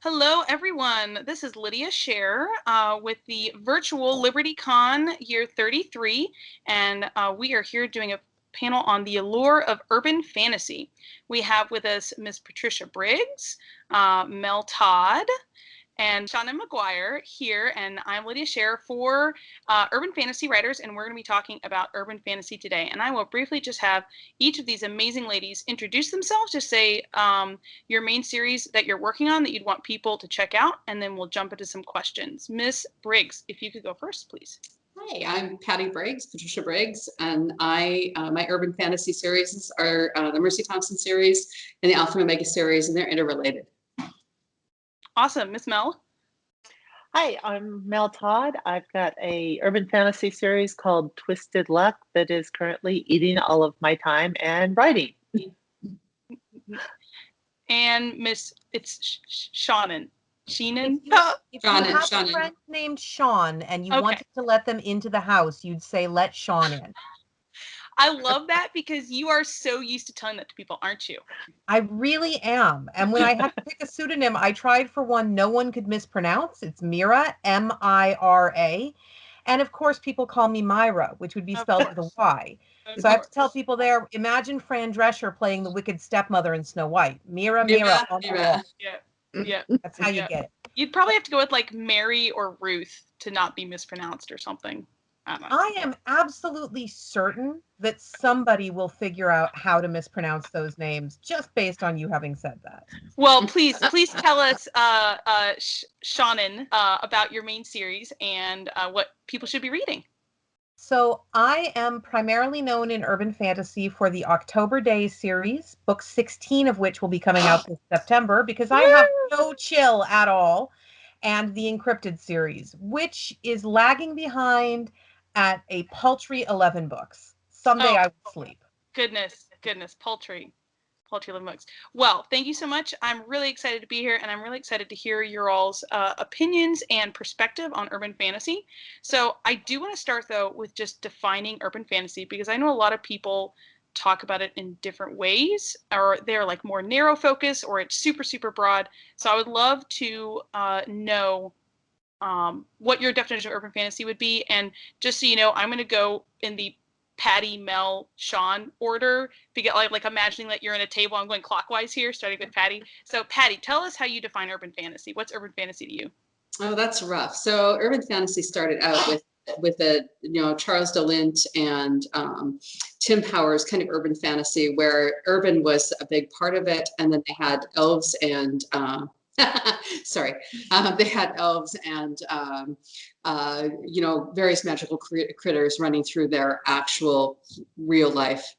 Hello, everyone. This is Lydia Sherrer with the virtual LibertyCon year 33, and we are here doing a panel on the allure of urban fantasy. We have with us Miss Patricia Briggs, Mel Todd, and Seanan McGuire here, and I'm Lydia Sherrer for Urban Fantasy Writers, and we're going to be talking about urban fantasy today. And I will briefly just have each of these amazing ladies introduce themselves, just say your main series that you're working on that you'd want people to check out, and then we'll jump into some questions. Miss Briggs, if you could go first, please. Hi, I'm Patty Briggs, Patricia Briggs, and my urban fantasy series are the Mercy Thompson series and the Alpha and Omega series, and they're interrelated. Awesome. Miss Mel? Hi, I'm Mel Todd. I've got a urban fantasy series called Twisted Luck that is currently eating all of my time and writing. And it's Seanan. Sheenan? If you have a friend named Sean and you wanted to let them into the house, you'd say, let Sean in. I love that because you are so used to telling that to people, aren't you? I really am. And when I had to pick a pseudonym, I tried for one no one could mispronounce. It's Mira, M-I-R-A. And of course, people call me Myra, which would be spelled with a Y. So I have to tell people there, imagine Fran Drescher playing the wicked stepmother in Snow White. Mira. Yeah. That's how you get it. You'd probably have to go with like Mary or Ruth to not be mispronounced or something. I am absolutely certain that somebody will figure out how to mispronounce those names just based on you having said that. Well, please tell us, Seanan, about your main series and what people should be reading. So I am primarily known in urban fantasy for the October Days series, book 16 of which will be coming out this September because I have no chill at all, and the Encrypted series, which is lagging behind at a paltry 11 books. Someday I will sleep. Goodness, paltry 11 books. Well, thank you so much. I'm really excited to be here, and I'm really excited to hear your all's opinions and perspective on urban fantasy. So I do want to start, though, with just defining urban fantasy, because I know a lot of people talk about it in different ways, or they're like more narrow focus, or it's super, super broad. So I would love to know what your definition of urban fantasy would be. And just so you know, I'm going to go in the Patty, Mel, Sean order, because like imagining that you're in a table. I'm going clockwise here, starting with Patty. So Patty, tell us how you define urban fantasy. What's urban fantasy to you? Oh, that's rough. So urban fantasy started out with a Charles DeLint and Tim Powers kind of urban fantasy, where urban was a big part of it, and then they had elves and they had elves and various magical critters running through their actual real life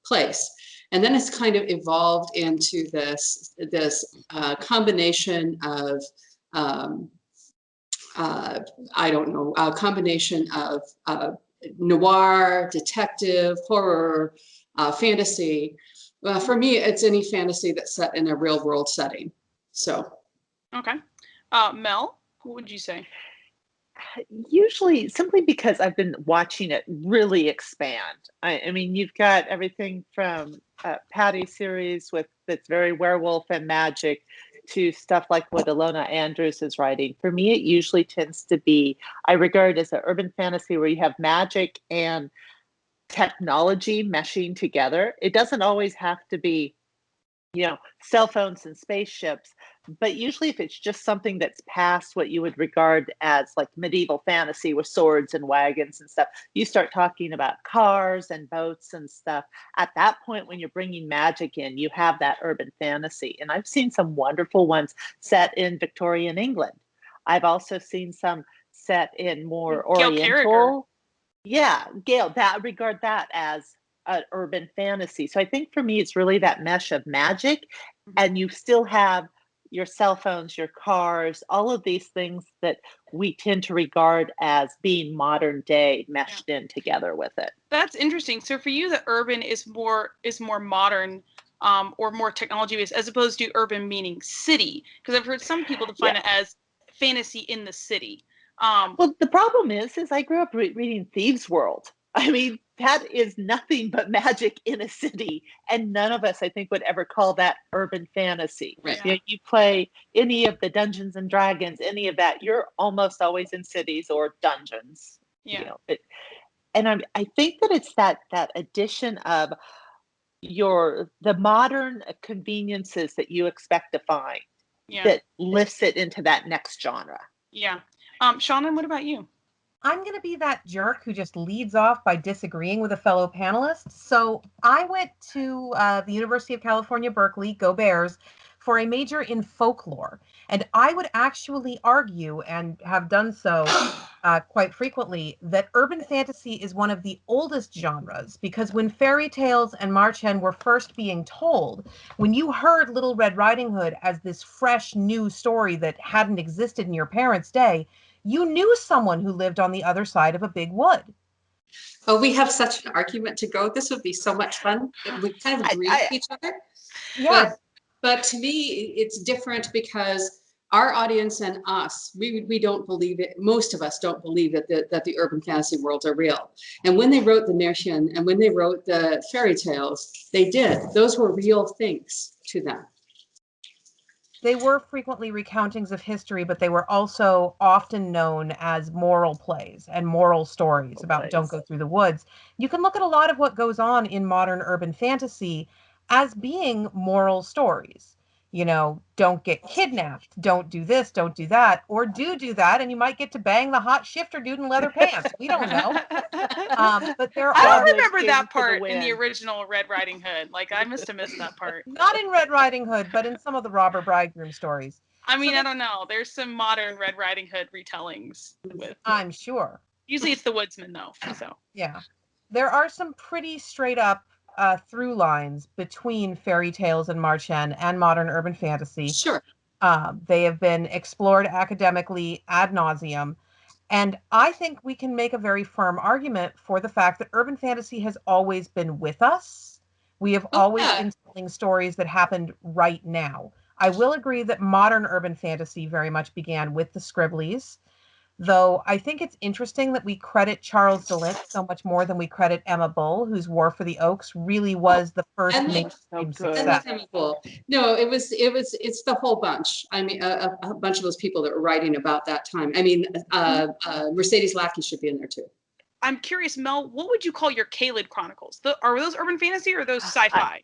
place. And then it's kind of evolved into this combination of a combination of noir, detective, horror, fantasy. For me, it's any fantasy that's set in a real world setting. So, okay. Mel, what would you say? Usually, simply because I've been watching it really expand. I mean, you've got everything from Patty's series that's very werewolf and magic to stuff like what Ilona Andrews is writing. For me, it usually tends to be, I regard as an urban fantasy where you have magic and technology meshing together. It doesn't always have to be cell phones and spaceships, but usually if it's just something that's past what you would regard as like medieval fantasy with swords and wagons and stuff, you start talking about cars and boats and stuff. At that point, when you're bringing magic in, you have that urban fantasy. And I've seen some wonderful ones set in Victorian England. I've also seen some set in more Oriental. Yeah, Gail, regard that as urban fantasy. So I think for me, it's really that mesh of magic, and you still have your cell phones, your cars, all of these things that we tend to regard as being modern day meshed in together with it. That's interesting. So for you, the urban is more modern or more technology based, as opposed to urban meaning city, because I've heard some people define it as fantasy in the city. Well, the problem is I grew up reading Thieves' World. I mean, that is nothing but magic in a city, and none of us, I think, would ever call that urban fantasy. Right. You know, you play any of the Dungeons and Dragons, any of that, you're almost always in cities or dungeons. Yeah. You know, and I think that it's that addition of the modern conveniences that you expect to find Yeah. that lifts it into that next genre. Yeah. Seanan, what about you? I'm going to be that jerk who just leads off by disagreeing with a fellow panelist. So I went to the University of California, Berkeley, go Bears, for a major in folklore. And I would actually argue, and have done so quite frequently, that urban fantasy is one of the oldest genres, because when fairy tales and Marchen were first being told, when you heard Little Red Riding Hood as this fresh new story that hadn't existed in your parents' day, you knew someone who lived on the other side of a big wood. Oh, we have such an argument to go. This would be so much fun. We kind of agree with each other. Yeah. But to me, it's different because our audience and us, we don't believe it. Most of us don't believe that the urban fantasy worlds are real. And when they wrote the Märchen and when they wrote the fairy tales, they did. Those were real things to them. They were frequently recountings of history, but they were also often known as moral plays and moral stories about don't go through the woods. You can look at a lot of what goes on in modern urban fantasy as being moral stories. You know, don't get kidnapped, don't do this, don't do that, or do that, and you might get to bang the hot shifter dude in leather pants. We don't know. But there I are. don't remember that part in the original Red Riding Hood. Like, I must have missed that part. Not in Red Riding Hood, but in some of the robber bridegroom stories. I mean, I don't know. There's some modern Red Riding Hood retellings with. I'm sure. Usually it's the woodsman, though. So. Yeah. There are some pretty straight up through lines between fairy tales and Marchen and modern urban fantasy. Sure. They have been explored academically ad nauseum. And I think we can make a very firm argument for the fact that urban fantasy has always been with us. We have always been telling stories that happened right now. I will agree that modern urban fantasy very much began with the Scribblies, though I think it's interesting that we credit Charles Dalint so much more than we credit Emma Bull, whose War for the Oaks really was the first mainstream success. No, it's the whole bunch. I mean, a bunch of those people that were writing about that time. I mean, Mercedes Lackey should be in there too. I'm curious, Mel, what would you call your Kaled Chronicles? Are those urban fantasy or are those sci-fi?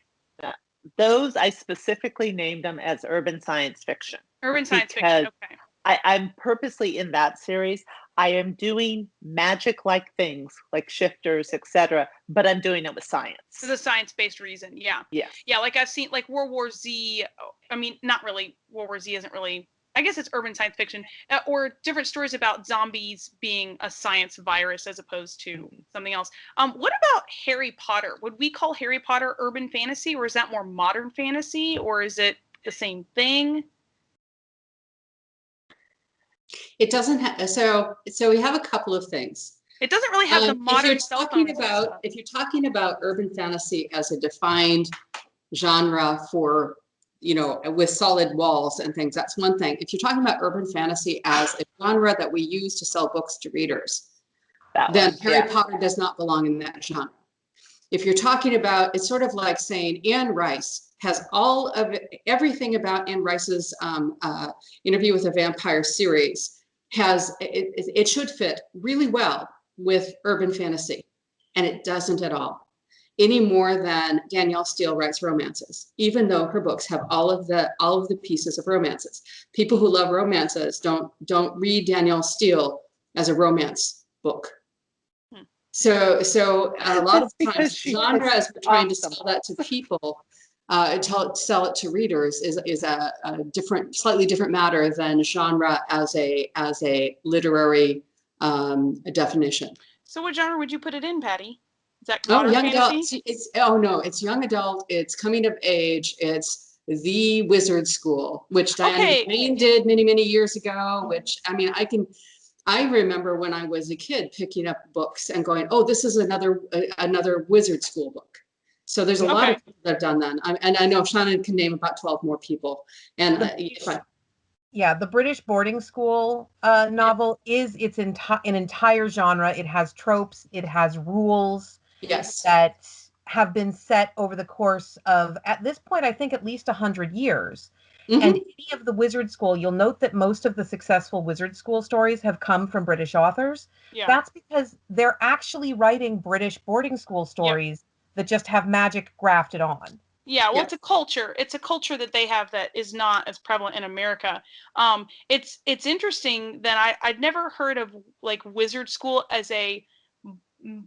Those, I specifically named them as urban science fiction. Urban science fiction, okay. I'm purposely in that series. I am doing magic-like things like shifters, etc., but I'm doing it with science. For the science-based reason, yeah. Yeah. Yeah, like I've seen like World War Z. I mean, not really. World War Z isn't really. I guess it's urban science fiction, or different stories about zombies being a science virus as opposed to something else. What about Harry Potter? Would we call Harry Potter urban fantasy, or is that more modern fantasy, or is it the same thing? It doesn't have, so we have a couple of things. It doesn't really have the modern if you're talking about urban fantasy as a defined genre for, you know, with solid walls and things, that's one thing. If you're talking about urban fantasy as a genre that we use to sell books to readers, then Harry Potter does not belong in that genre. If you're talking about, it's sort of like saying Anne Rice has all of everything about Anne Rice's Interview with a Vampire series it should fit really well with urban fantasy, and it doesn't at all, any more than Danielle Steele writes romances, even though her books have all of the pieces of romances. People who love romances don't read Danielle Steele as a romance book. So a lot of times genre, as we're trying to sell that to people, sell it to readers, is a different, slightly different matter than genre as a literary definition. So what genre would you put it in, Patty? Is that young fantasy? adult? It's young adult. It's coming of age. It's the Wizard School, which Diana Payne did many years ago. Which, I mean, I remember when I was a kid picking up books and going, "Oh, this is another Wizard School book." So there's a lot of people that have done that, and I know Seanan can name about 12 more people. And the British boarding school novel is an entire genre. It has tropes, it has rules. Yes. that have been set over the course of, at this point, I think at least 100 years. And Mhm. any of the wizard school, you'll note that most of the successful wizard school stories have come from British authors. Yeah. That's because they're actually writing British boarding school stories that just have magic grafted on. Yeah, well, Yeah. it's a culture. It's a culture that they have that is not as prevalent in America. It's interesting that I'd never heard of like wizard school as a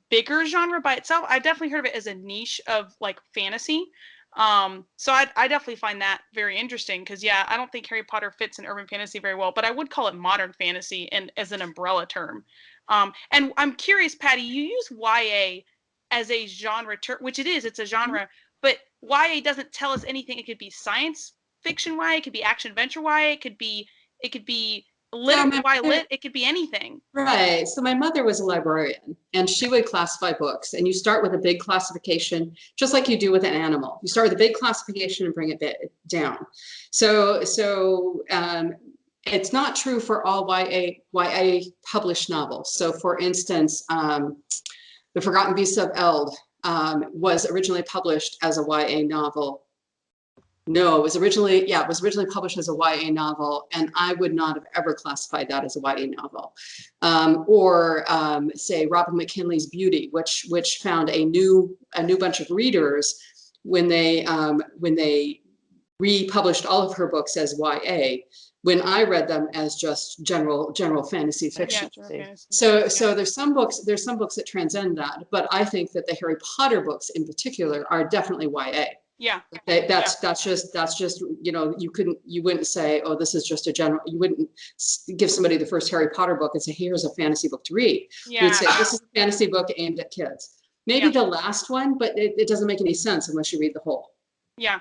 bigger genre by itself. I definitely heard of it as a niche of like fantasy. So I definitely find that very interesting because yeah, I don't think Harry Potter fits in urban fantasy very well, but I would call it modern fantasy and as an umbrella term. And I'm curious, Patty, you use YA as a genre term, which it is. It's a genre, but YA doesn't tell us anything. It could be science fiction YA, it could be action adventure YA, it could be So lit YA lit, it could be anything. right. So my mother was a librarian and she would classify books. And you start with a big classification, just like you do with an animal. You start with a big classification and bring it down. So it's not true for all YA published novels. So for instance, The Forgotten Beasts of Eld was originally published as a YA novel. No, it was originally published as a YA novel, and I would not have ever classified that as a YA novel. Say Robin McKinley's Beauty, which found a new bunch of readers when they republished all of her books as YA. When I read them as just general fantasy fiction. Yeah, fantasy. So there's some books that transcend that, but I think that the Harry Potter books in particular are definitely YA. Yeah. That's just, you know, you wouldn't say, oh, this is just a general, you wouldn't give somebody the first Harry Potter book and say, here's a fantasy book to read. Yeah. You would say, this is a fantasy book aimed at kids. Maybe the last one, but it doesn't make any sense unless you read the whole. Yeah.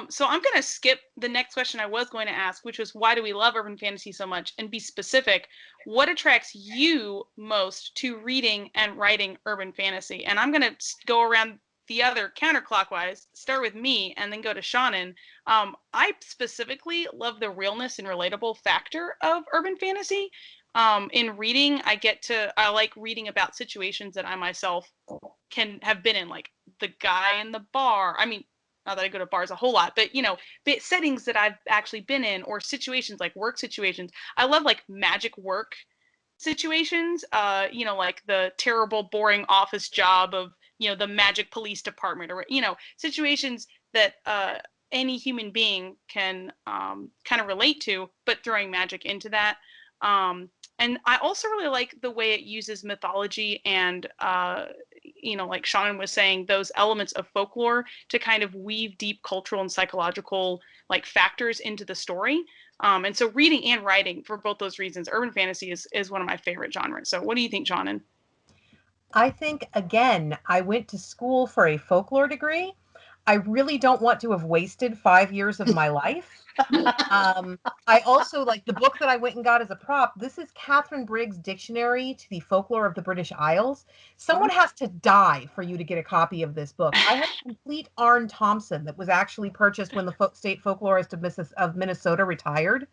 So I'm going to skip the next question I was going to ask, which was why do we love urban fantasy so much? And be specific. What attracts you most to reading and writing urban fantasy? And I'm going to go around the other counterclockwise, start with me and then go to Seanan. I specifically love the realness and relatable factor of urban fantasy. In reading, I like reading about situations that I myself can have been in, like the guy in the bar. I mean, not that I go to bars a whole lot, but you know, settings that I've actually been in or situations like work situations. I love like magic work situations, you know, like the terrible, boring office job of, you know, the magic police department or, you know, situations that any human being can kind of relate to, but throwing magic into that. And I also really like the way it uses mythology and, you know, like Seanan was saying, those elements of folklore to kind of weave deep cultural and psychological like factors into the story. And so reading and writing, for both those reasons, urban fantasy is one of my favorite genres. So what do you think, Seanan? I think, again, I went to school for a folklore degree. I really don't want to have wasted 5 years of my life. I also like the book that I went and got as a prop. This is Catherine Briggs' Dictionary to the Folklore of the British Isles. Someone has to die for you to get a copy of this book. I have a complete Arne Thompson that was actually purchased when the state folklorist of Minnesota retired.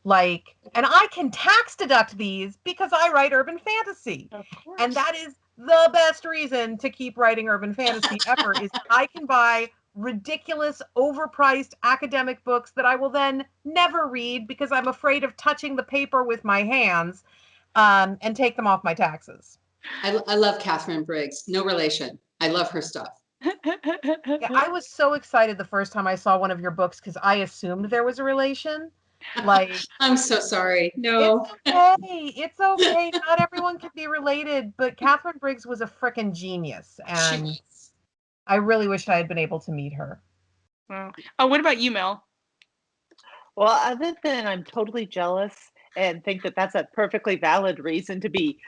Like, and I can tax deduct these because I write urban fantasy. Of course. And that is the best reason to keep writing urban fantasy ever is I can buy ridiculous, overpriced academic books that I will then never read because I'm afraid of touching the paper with my hands, and take them off my taxes. I love Catherine Briggs. No relation. I love her stuff. Yeah, I was so excited the first time I saw one of your books because I assumed there was a relation. Like, I'm so sorry. No. it's okay. It's okay. Not everyone can be related, but Catherine Briggs was a frickin' genius, and I really wish I had been able to meet her. Oh, what about you, Mel? Well, other than I'm totally jealous and think that that's a perfectly valid reason to be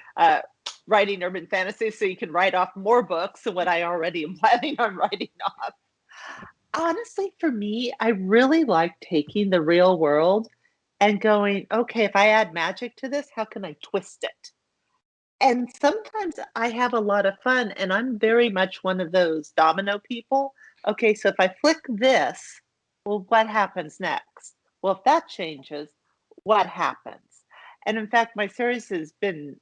writing urban fantasy so you can write off more books than what I already am planning on writing off. Honestly, for me, I really like taking the real world and going, okay, if I add magic to this, how can I twist it? And sometimes I have a lot of fun, and I'm very much one of those domino people. Okay, so if I flick this, well, what happens next? Well, if that changes, what happens? And in fact, my series has been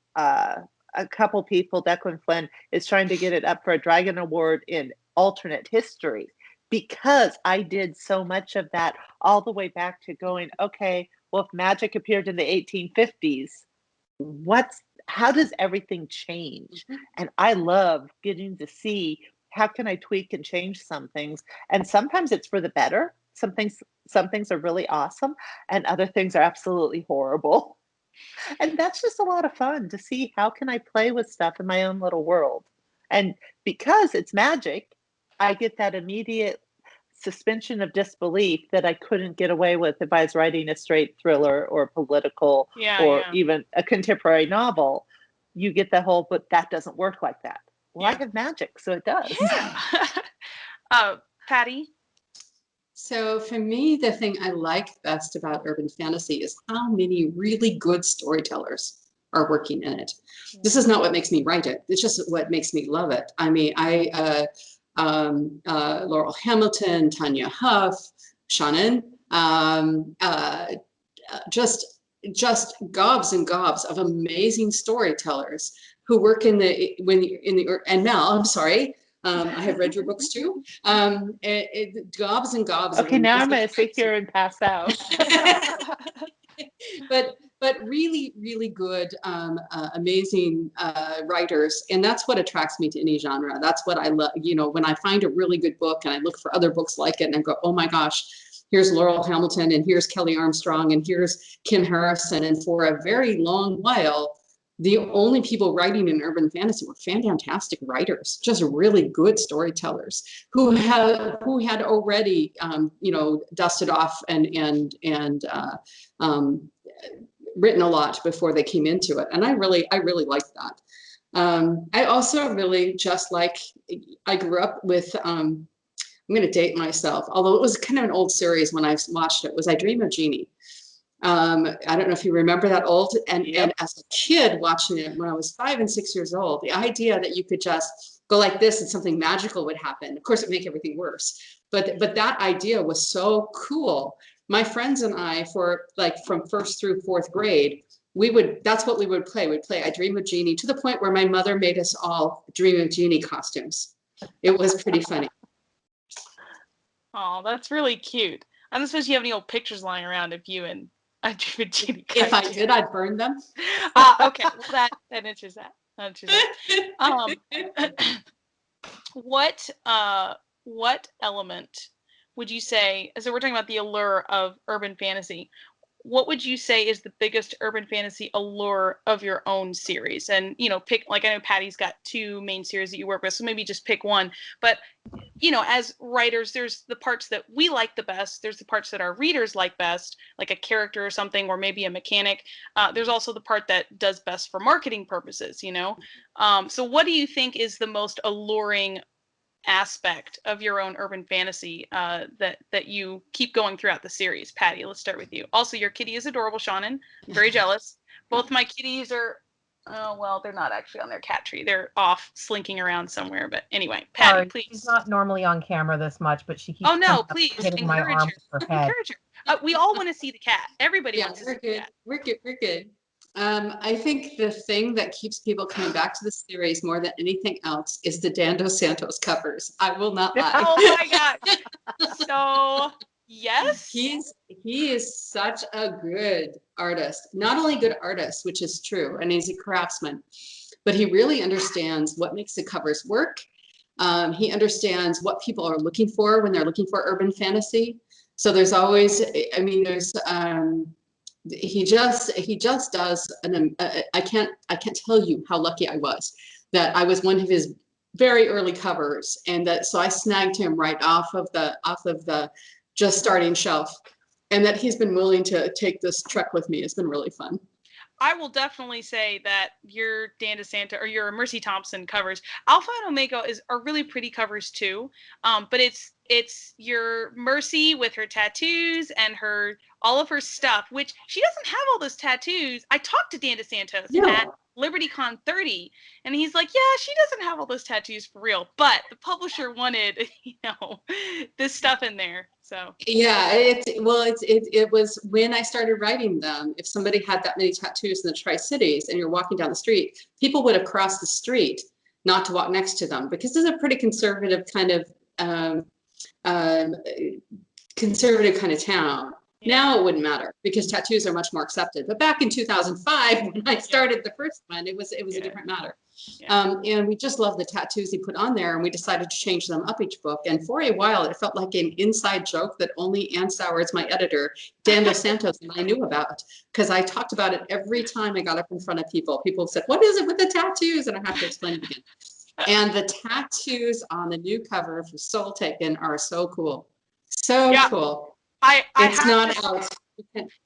a couple people, Declan Flynn, is trying to get it up for a Dragon Award in alternate history, because I did so much of that all the way back to going, okay, well, if magic appeared in the 1850s, how does everything change? And I love getting to see how can I tweak and change some things. And sometimes it's for the better. Some things are really awesome, and other things are absolutely horrible. And that's just a lot of fun to see how can I play with stuff in my own little world. And because it's magic, I get that immediate suspension of disbelief that I couldn't get away with if I was writing a straight thriller or political or even a contemporary novel. You get the whole, but that doesn't work like that. Well, I have magic, so it does. Yeah. Patty? So for me, the thing I like best about urban fantasy is how many really good storytellers are working in it. This is not what makes me write it. It's just what makes me love it. I mean, Laurel Hamilton, Tanya Huff, Seanan, just gobs and gobs of amazing storytellers who work and Mel, I'm sorry, I have read your books too. Gobs and gobs. Okay, now I'm going to sit here and pass out. but really, really good, amazing writers, and that's what attracts me to any genre. That's what I love. You know, when I find a really good book and I look for other books like it, and I go, oh my gosh, here's Laurel Hamilton, and here's Kelly Armstrong, and here's Kim Harrison, and for a very long while, the only people writing in urban fantasy were fantastic writers, just really good storytellers who had already, dusted off and written a lot before they came into it. And I really liked that. I also really just I grew up with, I'm going to date myself, although it was kind of an old series when I watched it, was I Dream of Jeannie. I don't know if you remember that old, and as a kid watching it when I was 5 and 6 years old, the idea that you could just go like this and something magical would happen. Of course, it'd make everything worse. But that idea was so cool. My friends and I, from first through fourth grade, that's what we would play. We'd play I Dream of Jeannie, to the point where my mother made us all Dream of Jeannie costumes. It was pretty funny. Oh, that's really cute. I don't suppose you have any old pictures lying around of you and I Dream of Jeannie. If I did, I'd burn them. Okay, well that answers that. What element would you say? So we're talking about the allure of urban fantasy. What would you say is the biggest urban fantasy allure of your own series? And pick, like, I know Patty's got 2 main series that you work with, so maybe just pick one. But as writers, there's the parts that we like the best. There's the parts that our readers like best, like a character or something, or maybe a mechanic. There's also the part that does best for marketing purposes, So what do you think is the most alluring aspect of your own urban fantasy that you keep going throughout the series? Patty, let's start with you. Also, your kitty is adorable, Seanan. I'm very jealous. Both my kitties are, oh, well, they're not actually on their cat tree. They're off slinking around somewhere. But anyway, Patty, Sorry, please. She's not normally on camera this much, but she keeps Please hitting my arm with her head. Encourage her. We all want to see the cat. Everybody wants to see the cat. We're good. I think the thing that keeps people coming back to the series more than anything else is the Dan Dos Santos covers. I will not lie. Oh my God. So yes, he is such a good artist. Not only good artist, which is true, and he's a craftsman, but he really understands what makes the covers work. He understands what people are looking for when they're looking for urban fantasy. So there's always, he just does I can't tell you how lucky I was that I was one of his very early covers, and so I snagged him right off of the just starting shelf, and that he's been willing to take this trek with me. It's been really fun. I will definitely say that your Dan DeSanta or your Mercy Thompson covers, Alpha and Omega are really pretty covers too. But it's your Mercy with her tattoos and all of her stuff, which she doesn't have all those tattoos. I talked to Dan DeSantos at LibertyCon 30, and he's like, yeah, she doesn't have all those tattoos for real, but the publisher wanted, this stuff in there. So Yeah, it was when I started writing them. If somebody had that many tattoos in the Tri-Cities and you're walking down the street, people would have crossed the street not to walk next to them because this is a pretty conservative kind of um, town. yeah. Now it wouldn't matter because tattoos are much more accepted. But back in 2005, when I started the first one, it was Yeah. a different matter. Yeah. And we just loved the tattoos he put on there, and we decided to change them up each book. And for a while, it felt like an inside joke that only Ann Sowers, my editor, Dan Dos Santos, and I knew about because I talked about it every time I got up in front of people. People said, "What is it with the tattoos?" And I have to explain it again. And the tattoos on the new cover for Soul Taken are so cool. So Yeah. cool. I It's have not to, out.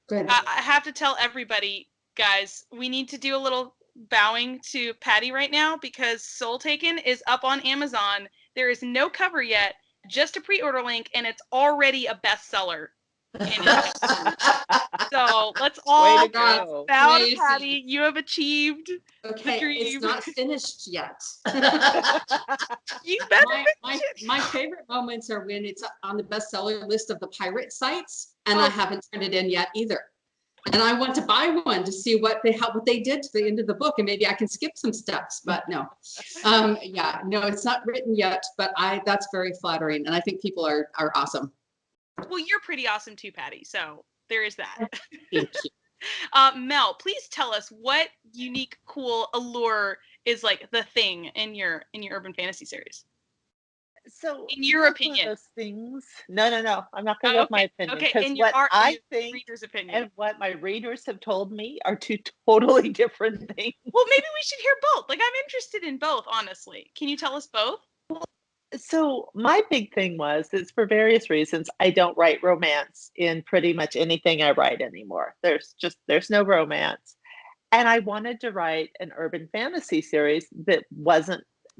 Go ahead. I have to tell everybody, guys, we need to do a little bowing to Patty right now because Soul Taken is up on Amazon. There is no cover yet, just a pre-order link, and it's already a bestseller. So let's all Way to go. bow to Amazing. Patty. You have achieved the Okay, dream. it's not finished yet. You better my favorite moments are when it's on the bestseller list of the pirate sites, and I haven't turned it in yet either. And I want to buy one to see what they did to the end of the book, and maybe I can skip some steps. But no, yeah, no, it's not written yet. But that's very flattering, and I think people are awesome. Well, you're pretty awesome too, Patty. So there is that. Thank you. Mel, please tell us what unique, cool Allure is like the thing in your urban fantasy series. So In your that's one of opinion. those things. No. I'm not going to give my opinion Okay, because in your what I your think reader's opinion. and what my readers have told me are two totally different things. Well, maybe we should hear both. Like, I'm interested in both, honestly. Can you tell us both? So my big thing is for various reasons, I don't write romance in pretty much anything I write anymore. There's no romance. And I wanted to write an urban fantasy series that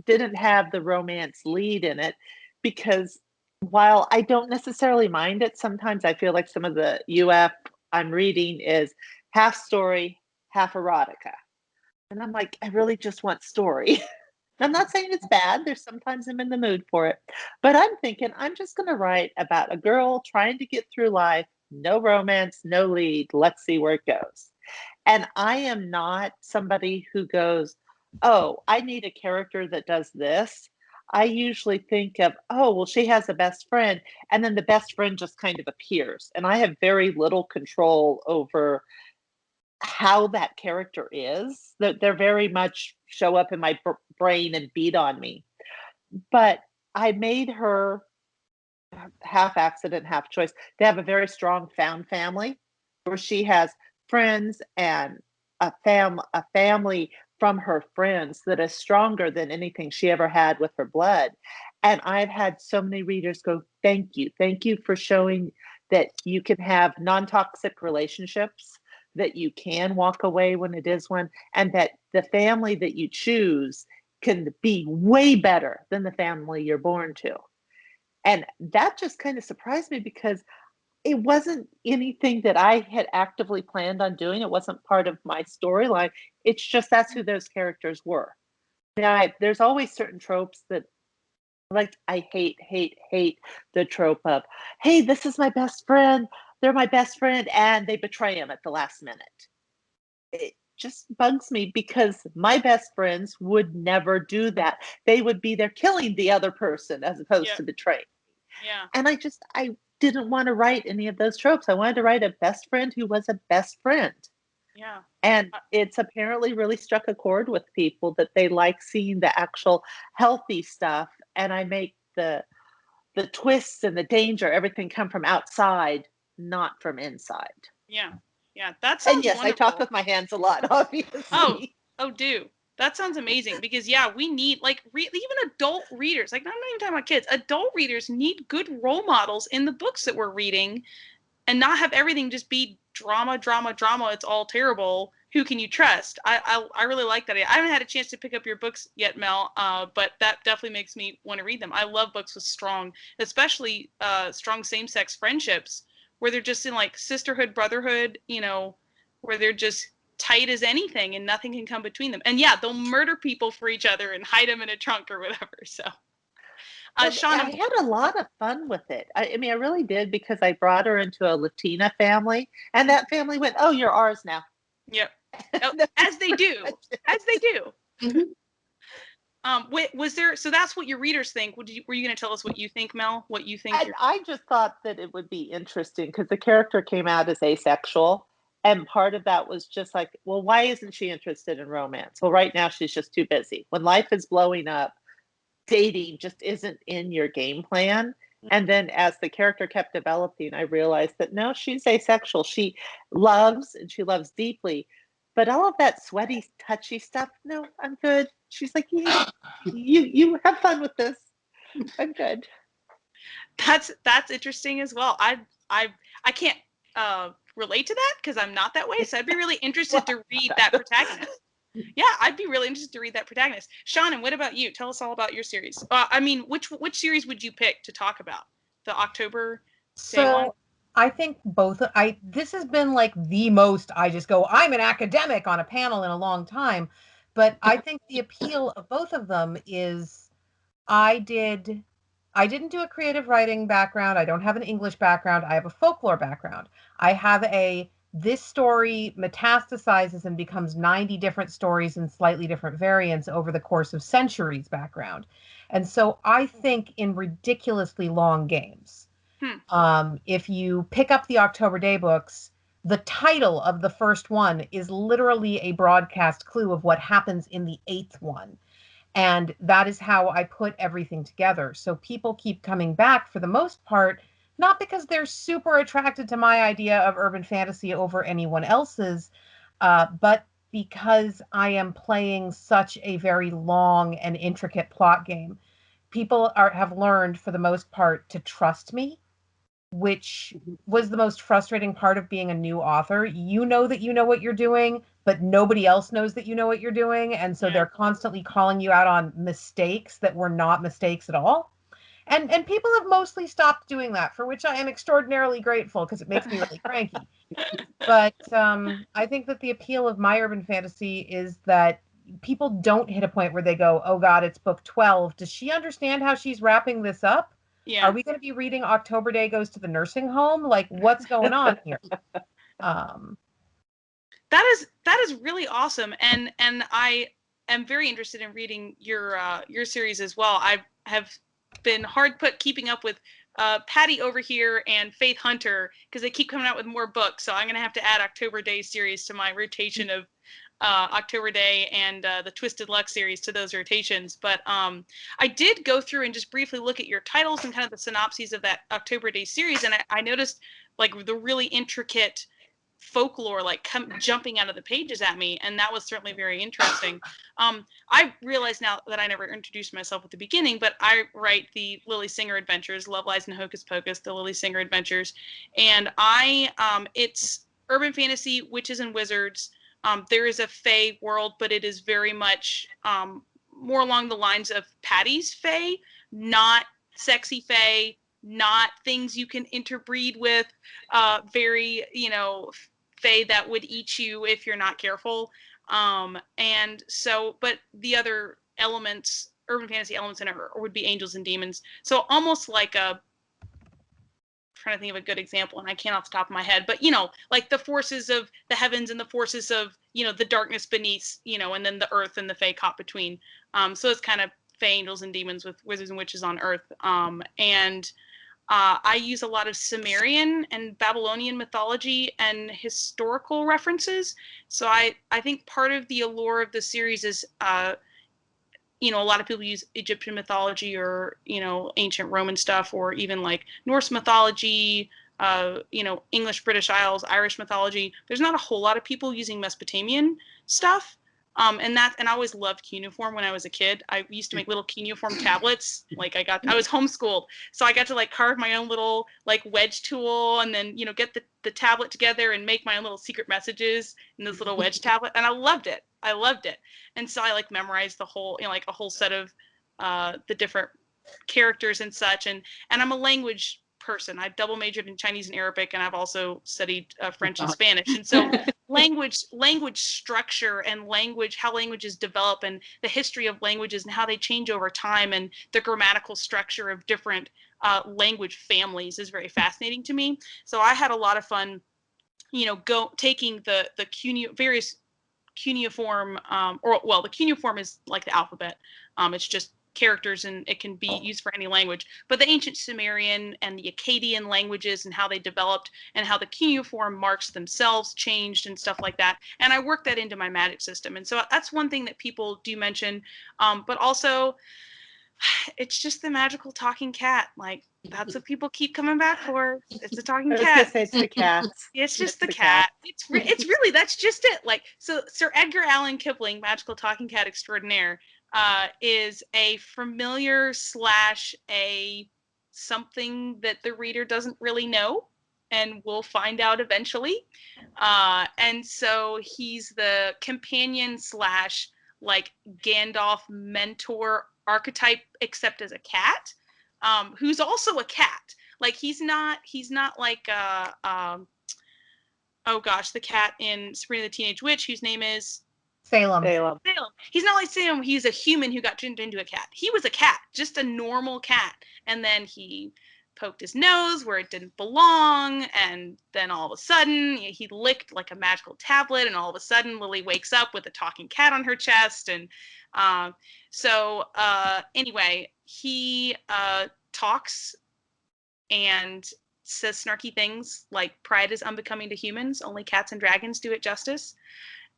didn't have the romance lead in it because while I don't necessarily mind it, sometimes I feel like some of the UF I'm reading is half story, half erotica. And I'm like, I really just want story. I'm not saying it's bad. There's sometimes I'm in the mood for it. But I'm thinking I'm just going to write about a girl trying to get through life, no romance, no lead. Let's see where it goes. And I am not somebody who goes, oh, I need a character that does this. I usually think of, oh, well, she has a best friend. And then the best friend just kind of appears. And I have very little control over how that character is. They're very much show up in my brain and beat on me. But I made her half accident, half choice to have a very strong found family where she has friends and a family from her friends that is stronger than anything she ever had with her blood. And I've had so many readers go, thank you for showing that you can have non-toxic relationships, that you can walk away when it is one, and that the family that you choose can be way better than the family you're born to. And that just kind of surprised me because it wasn't anything that I had actively planned on doing. It wasn't part of my storyline. It's just that's who those characters were. Now, there's always certain tropes that, like, I hate the trope of, hey, this is my best friend. They're my best friend, and they betray him at the last minute. It just bugs me because my best friends would never do that. They would be there killing the other person as opposed to betraying. Yeah. And I didn't want to write any of those tropes. I wanted to write a best friend who was a best friend. Yeah. And it's apparently really struck a chord with people that they like seeing the actual healthy stuff. And I make the twists and the danger, everything come from outside, not from inside. Yeah. Yeah. That sounds And yes, wonderful. I talk with my hands a lot, obviously. Oh, do. That sounds amazing because we need even adult readers. Like, I'm not even talking about kids. Adult readers need good role models in the books that we're reading, and not have everything just be drama. It's all terrible. Who can you trust? I really like that. I haven't had a chance to pick up your books yet, Mel. But that definitely makes me want to read them. I love books with strong, especially strong same-sex friendships, where they're just in like sisterhood, brotherhood. Where they're just tight as anything and nothing can come between them. And yeah, they'll murder people for each other and hide them in a trunk or whatever. So Sean, I had a lot of fun with it. I mean, I really did, because I brought her into a Latina family, and that family went, "Oh, you're ours now." yep. Oh, as they do, as they do. Mhm. Was there? So that's what your readers think. Were you going to tell us what you think, Mel? What you think? I just thought that it would be interesting because the character came out as asexual. And part of that was just like, well, why isn't she interested in romance? Well, right now she's just too busy. When life is blowing up, dating just isn't in your game plan. And then as the character kept developing, I realized that no, she's asexual. She loves, and she loves deeply. But all of that sweaty, touchy stuff, no, I'm good. She's like, you have fun with this. I'm good. That's interesting as well. I can't relate to that because I'm not that way. So I'd be really interested to read that protagonist. Yeah, I'd be really interested to read that protagonist. Shannon, what about you? Tell us all about your series. I mean, which series would you pick to talk about? The October Day one? So I think both. This has been like the most I just go, I'm an academic on a panel in a long time. But I think the appeal of both of them is I did I didn't do a creative writing background. I don't have an English background. I have a folklore background. I have a this story metastasizes and becomes 90 different stories in slightly different variants over the course of centuries background. And so I think in ridiculously long games. Hmm. If you pick up the October Day books, the title of the first one is literally a broadcast clue of what happens in the eighth one. And that is how I put everything together. So people keep coming back for the most part, not because they're super attracted to my idea of urban fantasy over anyone else's, but because I am playing such a very long and intricate plot game. People have learned for the most part to trust me, which was the most frustrating part of being a new author. You know that you know what you're doing, but nobody else knows that you know what you're doing. And so Yeah. they're constantly calling you out on mistakes that were not mistakes at all. And people have mostly stopped doing that, for which I am extraordinarily grateful because it makes me really cranky. But I think that the appeal of my urban fantasy is that people don't hit a point where they go, oh God, it's book 12. Does she understand how she's wrapping this up? Yeah. Are we going to be reading October Day Goes to the Nursing Home? Like, what's going on here? That is really awesome, and I am very interested in reading your series as well. I have been hard put keeping up with Patty over here and Faith Hunter because they keep coming out with more books. So I'm gonna have to add October Day series to my rotation of October Day and the Twisted Luck series to those rotations. But I did go through and just briefly look at your titles and kind of the synopses of that October Day series, and I noticed like the really intricate folklore like jumping out of the pages at me, and that was certainly very interesting. I realize now that I never introduced myself at the beginning, but I write the Lily Singer Adventures, Love Lies and Hocus Pocus, the Lily Singer Adventures, and it's urban fantasy, witches and wizards. There is a fae world, but it is very much more along the lines of Patty's fae, not sexy fae, not things you can interbreed with, very, fae that would eat you if you're not careful. And so, but the other elements, urban fantasy elements in it would be angels and demons. So almost like trying to think of a good example, and I can't off the top of my head, but like the forces of the heavens and the forces of the darkness beneath, and then the earth and the fae caught between. So it's kind of fae, angels, and demons with wizards and witches on earth. And I use a lot of Sumerian and Babylonian mythology and historical references. So I think part of the allure of the series is a lot of people use Egyptian mythology or, ancient Roman stuff, or even like Norse mythology, English, British Isles, Irish mythology. There's not a whole lot of people using Mesopotamian stuff. And I always loved cuneiform when I was a kid. I used to make little cuneiform tablets. Like I was homeschooled. So I got to like carve my own little like wedge tool and then, get the tablet together and make my own little secret messages in this little wedge tablet. And I loved it. And so I like memorized the whole, like a whole set of the different characters and such. And I'm a language person. I've double majored in Chinese and Arabic, and I've also studied French and Spanish. And so language structure and how languages develop and the history of languages and how they change over time and the grammatical structure of different language families is very fascinating to me. So I had a lot of fun, taking the various cuneiform, the cuneiform is like the alphabet. It's just characters, and it can be used for any language. But the ancient Sumerian and the Akkadian languages and how they developed and how the cuneiform marks themselves changed and stuff like that. And I worked that into my magic system. And so that's one thing that people do mention. But also, it's just the magical talking cat. Like, that's what people keep coming back for. It's a talking I was cat. gonna say it's the cats. It's just the cat. It's really, that's just it. Like, so Sir Edgar Allan Kipling, magical talking cat extraordinaire, is a familiar / a something that the reader doesn't really know, and we'll find out eventually. And so he's the companion / like Gandalf mentor archetype, except as a cat, who's also a cat. Like, he's not like oh gosh, the cat in Sabrina the Teenage Witch, whose name is Salem. He's not like Salem. He's a human who got turned into a cat. He was a cat, just a normal cat. And then he poked his nose where it didn't belong. And then all of a sudden, he licked like a magical tablet. And all of a sudden, Lily wakes up with a talking cat on her chest. And anyway, he talks and says snarky things like pride is unbecoming to humans. Only cats and dragons do it justice.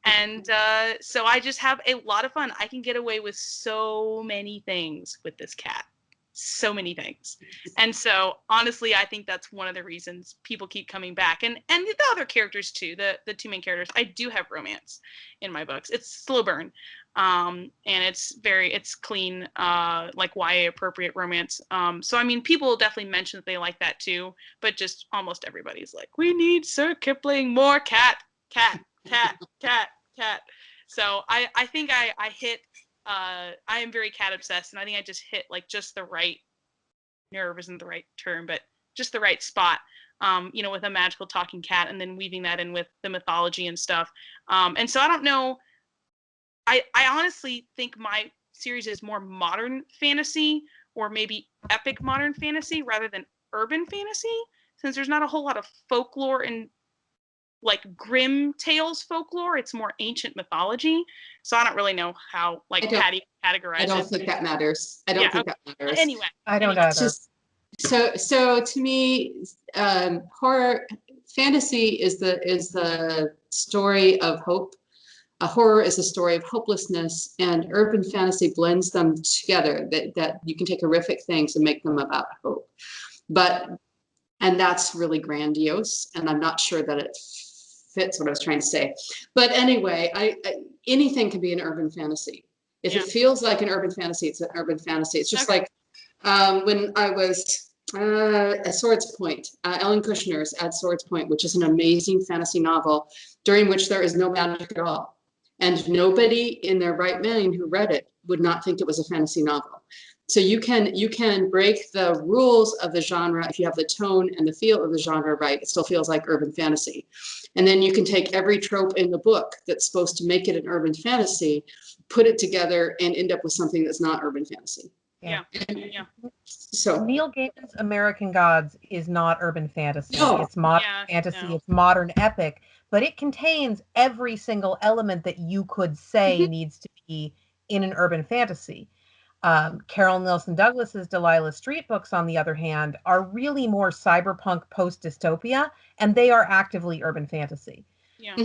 And so I just have a lot of fun. I can get away with so many things with this cat. So many things. And so honestly, I think that's one of the reasons people keep coming back. And the other characters too, the two main characters, I do have romance in my books. It's slow burn. And it's clean, like YA appropriate romance. So I mean, people definitely mention that they like that too, but just almost everybody's like, we need Sir Kipling, more cat. So I think I hit, I am very cat obsessed, and I think I just hit like just the right nerve, isn't the right term, but just the right spot, with a magical talking cat, and then weaving that in with the mythology and stuff. And so I don't know, I honestly think my series is more modern fantasy, or maybe epic modern fantasy rather than urban fantasy, since there's not a whole lot of folklore and like grim tales folklore. It's more ancient mythology. So I don't really know how Patty categorizes. I don't think that matters. I don't think that matters. Anyway. I don't either. Just, so to me, horror fantasy is the story of hope. A horror is a story of hopelessness, and urban fantasy blends them together, that you can take horrific things and make them about hope. And that's really grandiose, and I'm not sure that it fits what I was trying to say. But anyway, anything can be an urban fantasy. If it feels like an urban fantasy, it's an urban fantasy. It's just like when I was at Swords Point, Ellen Kushner's At Swords Point, which is an amazing fantasy novel during which there is no magic at all. And nobody in their right mind who read it would not think it was a fantasy novel. So you can break the rules of the genre if you have the tone and the feel of the genre right. It still feels like urban fantasy. And then you can take every trope in the book that's supposed to make it an urban fantasy, put it together, and end up with something that's not urban fantasy. Yeah. So Neil Gaiman's American Gods is not urban fantasy. No. It's modern fantasy. No. It's modern epic, but it contains every single element that you could say needs to be in an urban fantasy. Carol Nelson Douglas's Delilah Street books, on the other hand, are really more cyberpunk post-dystopia, and they are actively urban fantasy. Yeah.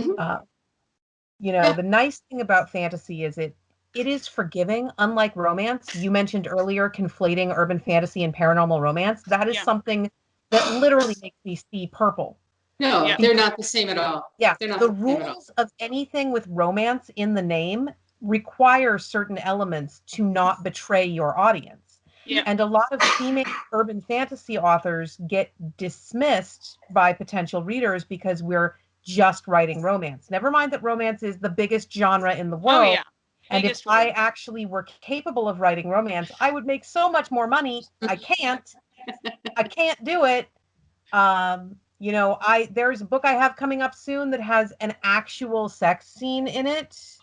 The nice thing about fantasy is it is forgiving, unlike romance. You mentioned earlier conflating urban fantasy and paranormal romance. That is something that literally makes me see purple. no, they're not the same at all. Yeah, They're not the the same at all. rules of anything with romance in the name require certain elements to not betray your audience. Yeah. And a lot of female urban fantasy authors get dismissed by potential readers because we're just writing romance. Never mind that romance is the biggest genre in the world. Oh, yeah. And Biggest if I word. actually were capable of writing romance, I would make so much more money. I can't do it. You know, there's a book I have coming up soon that has an actual sex scene in it.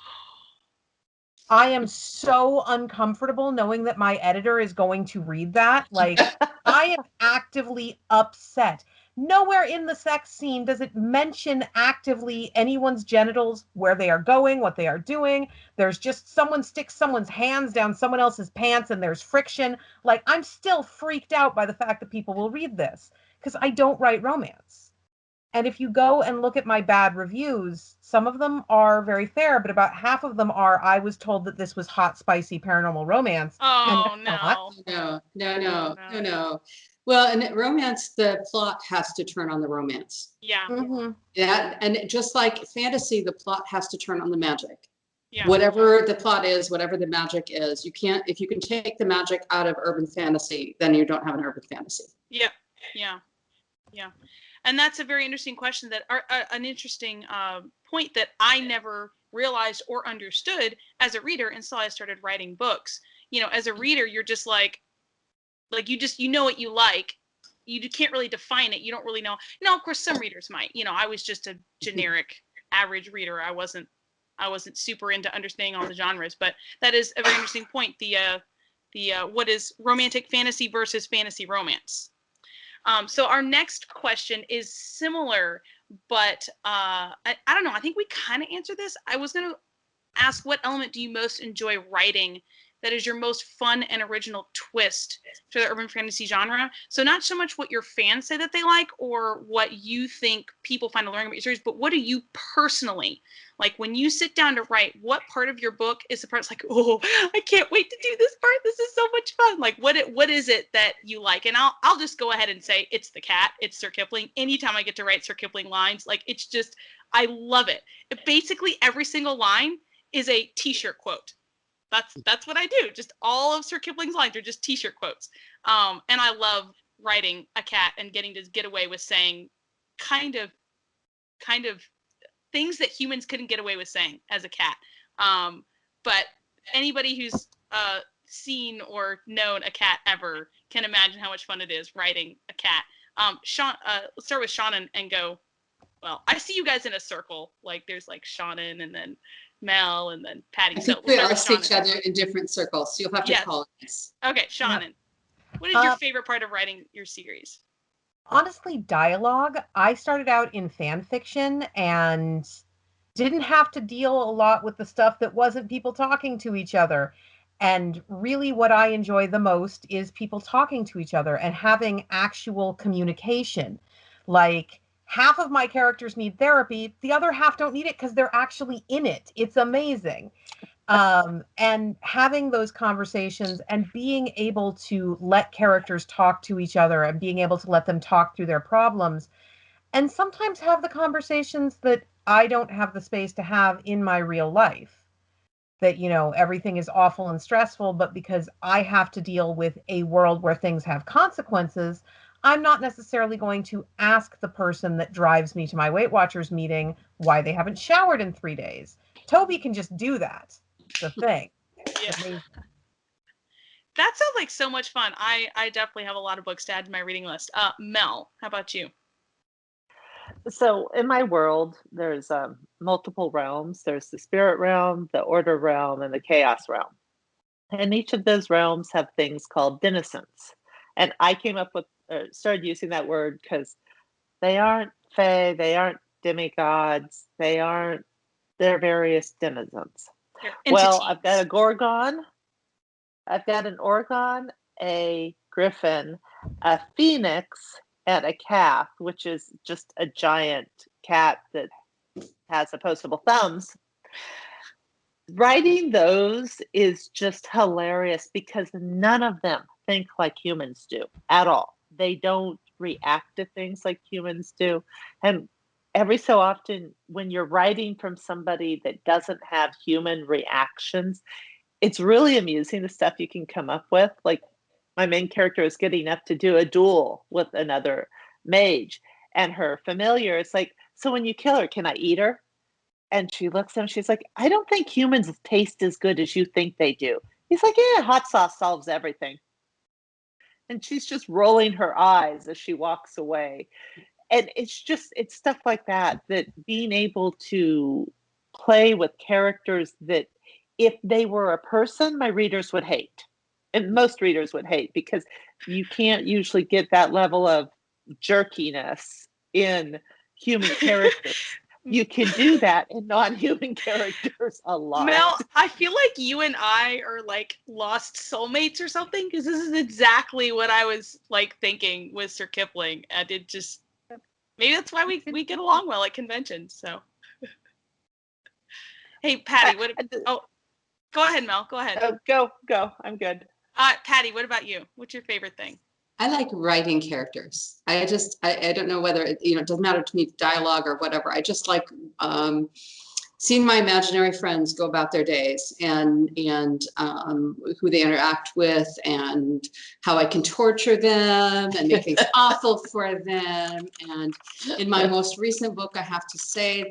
I am so uncomfortable knowing that my editor is going to read that. Like, I am actively upset. Nowhere in the sex scene does it mention actively anyone's genitals, where they are going, what they are doing. There's just someone sticks someone's hands down someone else's pants and there's friction. Like, I'm still freaked out by the fact that people will read this because I don't write romance. And if you go and look at my bad reviews, some of them are very fair, but about half of them are, I was told that this was hot, spicy paranormal romance. Oh, And it's not. no. No. Well, in romance, the plot has to turn on the romance. Yeah. Mhm. Yeah, and just like fantasy, the plot has to turn on the magic. Yeah. Whatever the plot is, whatever the magic is, you can't, if you can take the magic out of urban fantasy, then you don't have an urban fantasy. Yeah. And that's a very interesting question, that an interesting point that I never realized or understood as a reader until I started writing books. You know, as a reader, you're just like you know what you like. You can't really define it. You don't really know. Now, of course, some readers might. You know, I was just a generic average reader. I wasn't super into understanding all the genres. But that is a very interesting point. The what is romantic fantasy versus fantasy romance. So our next question is similar, but I don't know. I think we kind of answered this. I was going to ask, what element do you most enjoy writing that is your most fun and original twist to the urban fantasy genre? So not so much what your fans say that they like or what you think people find alluring about your series, but what do you personally like when you sit down to write? What part of your book is the part that's like, oh, I can't wait to do this part. This is so much fun. Like, what is it that you like? And I'll just go ahead and say it's the cat. It's Sir Kipling. Anytime I get to write Sir Kipling lines, like, it's just, I love it. Basically every single line is a t-shirt quote. That's what I do. Just all of Sir Kipling's lines are just t-shirt quotes. And I love writing a cat and getting to get away with saying kind of things that humans couldn't get away with saying as a cat. But anybody who's seen or known a cat ever can imagine how much fun it is writing a cat. Sean, let's start with Seanan and go. Well, I see you guys in a circle. Like, there's like Seanan and then Mel and then Patty. I So think we we'll all start see with each other in different circles, so you'll have to Yes. call us. Okay, Seanan. What is your favorite part of writing your series? Honestly, dialogue. I started out in fan fiction and didn't have to deal a lot with the stuff that wasn't people talking to each other. And really, what I enjoy the most is people talking to each other and having actual communication. Like, half of my characters need therapy, the other half don't need it because they're actually in it. It's amazing. And having those conversations and being able to let characters talk to each other and being able to let them talk through their problems and sometimes have the conversations that I don't have the space to have in my real life. That, you know, everything is awful and stressful, but because I have to deal with a world where things have consequences, I'm not necessarily going to ask the person that drives me to my Weight Watchers meeting why they haven't showered in 3 days. Toby can just do that. The thing. Yeah. Amazing. That sounds like so much fun. I definitely have a lot of books to add to my reading list. Mel, how about you? So in my world, there's multiple realms. There's the spirit realm, the order realm, and the chaos realm. And each of those realms have things called denizens. And I came up with, started using that word because they aren't fae, they aren't demigods, they're various denizens. Well, I've got a gorgon, I've got an orgon, a griffin, a phoenix, and a calf, which is just a giant cat that has opposable thumbs. Writing those is just hilarious because none of them think like humans do at all. They don't react to things like humans do. And every so often, when you're writing from somebody that doesn't have human reactions, it's really amusing the stuff you can come up with. Like, my main character is getting up to do a duel with another mage, and her familiar is like, so when you kill her, can I eat her? And she looks at him, she's like, I don't think humans taste as good as you think they do. He's like, yeah, hot sauce solves everything. and she's just rolling her eyes as she walks away. And it's stuff like that, that being able to play with characters that if they were a person, my readers would hate. And most readers would hate, because you can't usually get that level of jerkiness in human characters. You can do that in non-human characters a lot. Mel, I feel like you and I are like lost soulmates or something, because this is exactly what I was like thinking with Sir Kipling, and it just maybe that's why we get along well at conventions. So, hey Patty, oh, go ahead, Mel. Go ahead. Go. I'm good. Patty, what about you? What's your favorite thing? I like writing characters. I don't know whether it doesn't matter to me, dialogue or whatever. I just like seeing my imaginary friends go about their days, and who they interact with, and how I can torture them and make things awful for them. And in my most recent book, I have to say,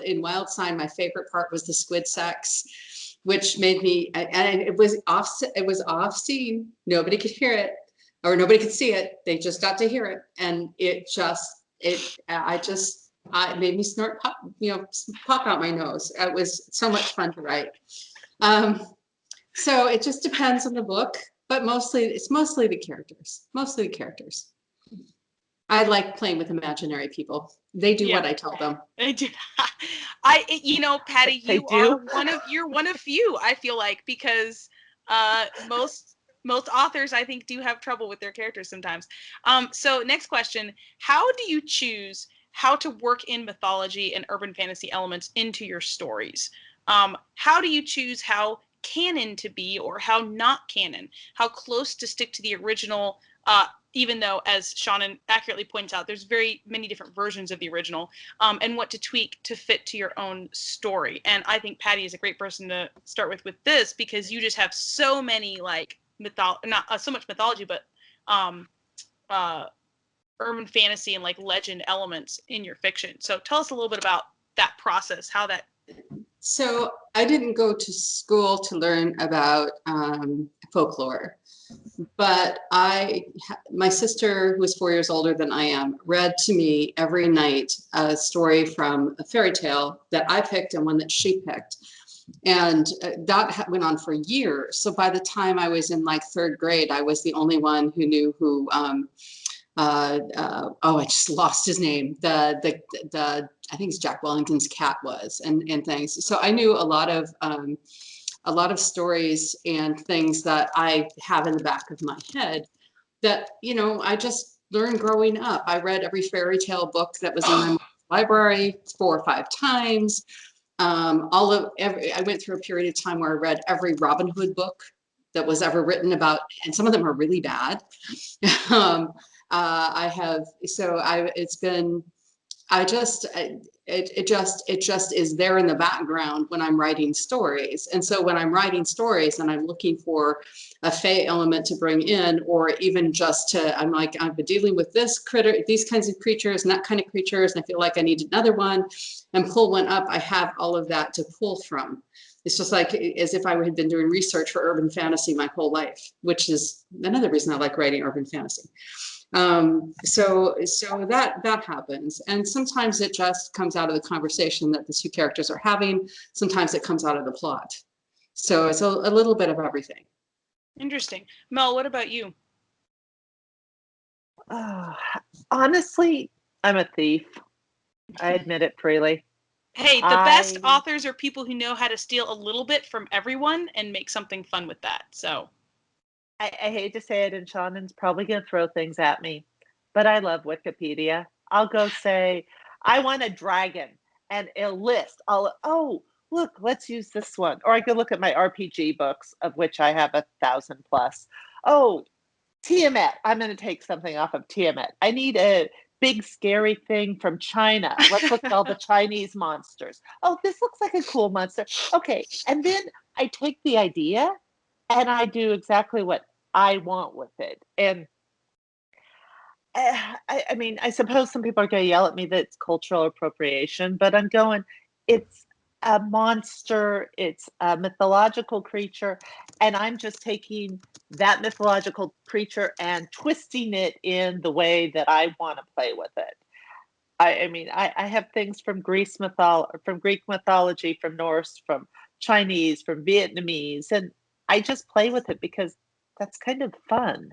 in Wild Sign, my favorite part was the squid sex, which made me, and it was off scene. Nobody could hear it, or nobody could see it. They just got to hear it, and it made me snort, pop out my nose. It was so much fun to write. So it just depends on the book, but it's mostly the characters. I like playing with imaginary people. They do what I tell them. They do. Patty, you're one of few, I feel like, because most authors, I think, do have trouble with their characters sometimes. So next question, how do you choose how to work in mythology and urban fantasy elements into your stories? How do you choose how canon to be or how not canon? How close to stick to the original, even though, as Seanan accurately points out, there's very many different versions of the original, and what to tweak to fit to your own story. And I think Patty is a great person to start with this, because you just have so many not so much mythology, but urban fantasy and like legend elements in your fiction. So tell us a little bit about that process, how that. So I didn't go to school to learn about folklore, but my sister, who was 4 years older than I am, read to me every night a story from a fairy tale that I picked and one that she picked. And that went on for years. So by the time I was in like third grade, I was the only one who knew who, I just lost his name. I think it's Jack Wellington's cat was, and things. So I knew a lot of stories and things that I have in the back of my head that, I just learned growing up. I read every fairy tale book that was in my library 4 or 5 times. I went through a period of time where I read every Robin Hood book that was ever written about, and some of them are really bad. It just is there in the background when I'm writing stories. And so when I'm writing stories and I'm looking for a fae element to bring in, or even just I'm like, I've been dealing with this critter, these kinds of creatures and that kind of creatures, and I feel like I need another one, and pull one up, I have all of that to pull from. It's just like as if I had been doing research for urban fantasy my whole life, which is another reason I like writing urban fantasy. So that happens, and sometimes it just comes out of the conversation that the two characters are having. Sometimes it comes out of the plot. So it's a little bit of everything. Interesting. Mel, what about you? Honestly, I'm a thief. I admit it freely. Hey, the best authors are people who know how to steal a little bit from everyone and make something fun with that. So I hate to say it, and Seanan's probably going to throw things at me, but I love Wikipedia. I'll go say, I want a dragon, and it'll list look, let's use this one. Or I could look at my RPG books, of which I have 1,000 plus. Oh, Tiamat. I'm going to take something off of Tiamat. I need a big scary thing from China. Let's look at all the Chinese monsters. Oh, this looks like a cool monster. Okay. And then I take the idea and I do exactly what I want with it. And I mean, I suppose some people are going to yell at me that it's cultural appropriation, but I'm going, it's a monster, it's a mythological creature, and I'm just taking that mythological creature and twisting it in the way that I want to play with it. I mean, I have things from Greek mythology, from Norse, from Chinese, from Vietnamese, and I just play with it because that's kind of fun.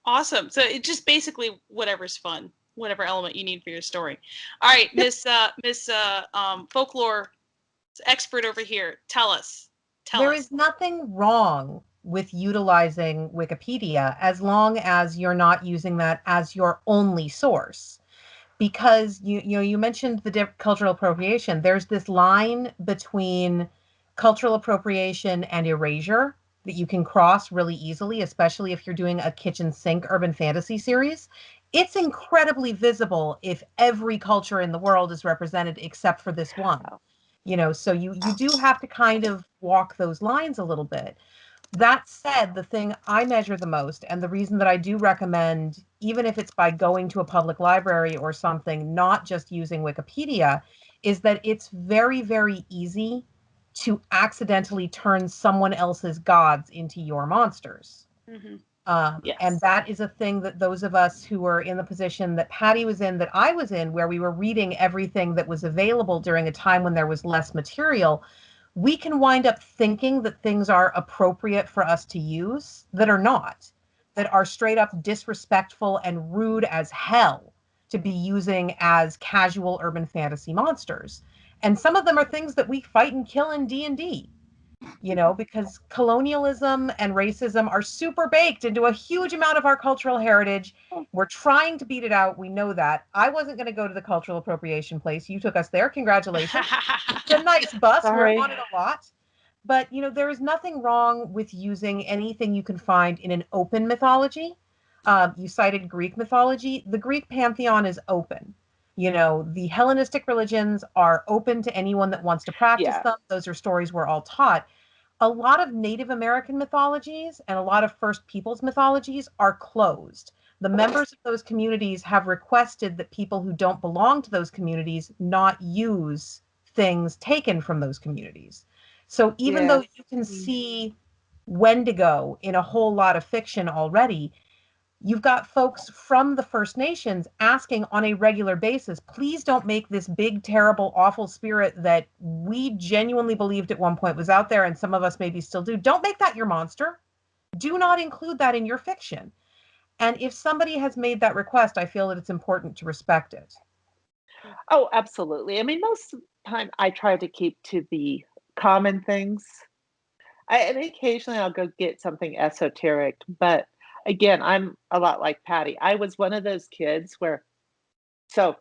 Awesome. So it just basically whatever's fun, whatever element you need for your story. All right, Miss folklore expert over here, tell us. There is nothing wrong with utilizing Wikipedia as long as you're not using that as your only source. Because you mentioned the cultural appropriation. There's this line between cultural appropriation and erasure that you can cross really easily, especially if you're doing a kitchen sink urban fantasy series. It's incredibly visible if every culture in the world is represented except for this one. So you do have to kind of walk those lines a little bit. That said, the thing I measure the most, and the reason that I do recommend, even if it's by going to a public library or something, not just using Wikipedia, is that it's very, very easy to accidentally turn someone else's gods into your monsters. Mm-hmm. Yes. And that is a thing that those of us who were in the position that Patty was in, that I was in, where we were reading everything that was available during a time when there was less material, we can wind up thinking that things are appropriate for us to use that are not, that are straight up disrespectful and rude as hell to be using as casual urban fantasy monsters. And some of them are things that we fight and kill in D&D. Because colonialism and racism are super baked into a huge amount of our cultural heritage. We're trying to beat it out. We know that. I wasn't going to go to the cultural appropriation place. You took us there. Congratulations. It's a nice bus. Sorry. We're on it a lot. But, there is nothing wrong with using anything you can find in an open mythology. You cited Greek mythology. The Greek pantheon is open. The Hellenistic religions are open to anyone that wants to practice them. Those are stories we're all taught. A lot of Native American mythologies and a lot of First Peoples mythologies are closed. The members of those communities have requested that people who don't belong to those communities not use things taken from those communities. So even though you can see Wendigo in a whole lot of fiction already, you've got folks from the First Nations asking on a regular basis, please don't make this big, terrible, awful spirit that we genuinely believed at one point was out there, and some of us maybe still do. Don't make that your monster. Do not include that in your fiction. And if somebody has made that request, I feel that it's important to respect it. Oh, absolutely. I mean, most of the time I try to keep to the common things. And occasionally I'll go get something esoteric, but again, I'm a lot like Patty. I was one of those kids so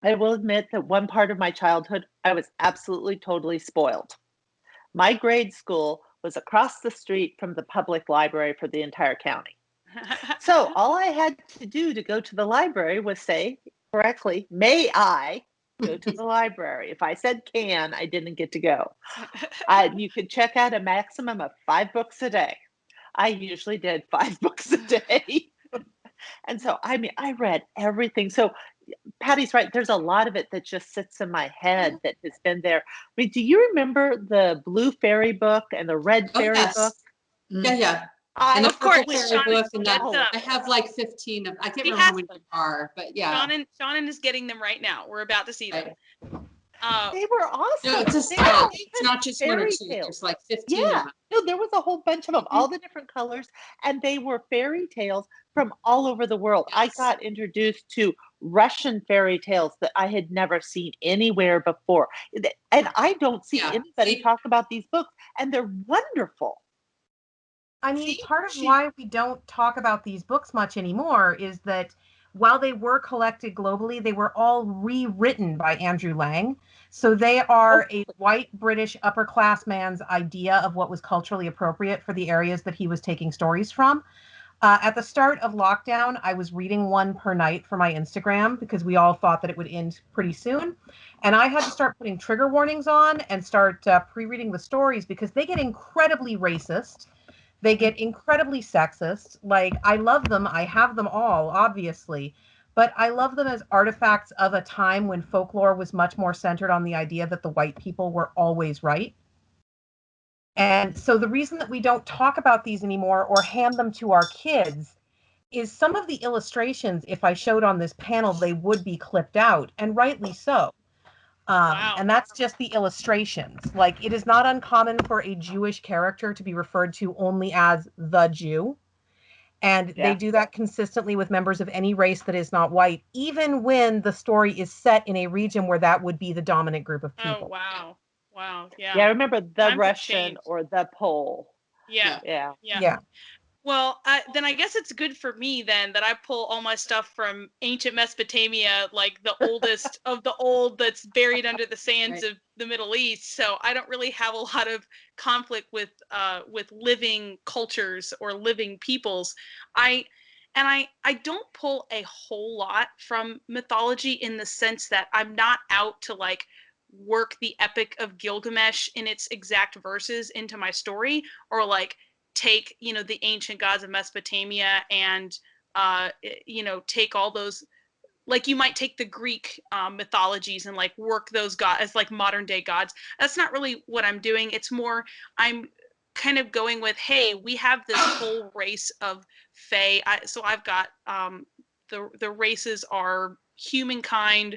I will admit that one part of my childhood, I was absolutely, totally spoiled. My grade school was across the street from the public library for the entire county. So all I had to do to go to the library was say correctly, may I go to the library? If I said can, I didn't get to go. You could check out a maximum of 5 books a day. I usually did 5 books a day. And so, I mean, I read everything. So Patty's right. There's a lot of it that just sits in my head that has been there. I mean, do you remember the Blue Fairy book and the Red Fairy book? Yeah. And of course, Fairy book, and that, them. I have like 15 of. I can't remember how many there are, but yeah. Seanan is getting them right now. We're about to see them. They were awesome. No, it's not just one or two. There's like 15 of them. No, there was a whole bunch of them, all the different colors, and they were fairy tales from all over the world. Yes. I got introduced to Russian fairy tales that I had never seen anywhere before. And I don't see anybody talk about these books, and they're wonderful. I mean, part of why we don't talk about these books much anymore is that while they were collected globally, they were all rewritten by Andrew Lang. So they are a white British upper class man's idea of what was culturally appropriate for the areas that he was taking stories from. At the start of lockdown, I was reading one per night for my Instagram because we all thought that it would end pretty soon. And I had to start putting trigger warnings on and start pre-reading the stories because they get incredibly racist. They get incredibly sexist. Like, I love them. I have them all, obviously. but I love them as artifacts of a time when folklore was much more centered on the idea that the white people were always right. And so the reason that we don't talk about these anymore or hand them to our kids is some of the illustrations, if I showed on this panel, they would be clipped out, and rightly so. Wow. And that's just the illustrations. Like, it is not uncommon for a Jewish character to be referred to only as the Jew. And Yeah. they do that consistently with members of any race that is not white, even when the story is set in a region where that would be the dominant group of people. Oh, wow. Wow. Yeah, Yeah. I remember the Times have Russian changed. or the Pole. Yeah. Yeah. Yeah. Yeah. Well, then I guess it's good for me then that I pull all my stuff from ancient Mesopotamia, like the oldest of the old that's buried under the sands Right. of the Middle East. So I don't really have a lot of conflict with living cultures or living peoples. I don't pull a whole lot from mythology in the sense that I'm not out to like work the Epic of Gilgamesh in its exact verses into my story, or like take, you know, the ancient gods of Mesopotamia and you know, take all those, like you might take the Greek mythologies and like work those gods as like modern day gods. That's not really what I'm doing. It's more, I'm kind of going with, hey, we have this whole race of fae. So I've got the races are humankind,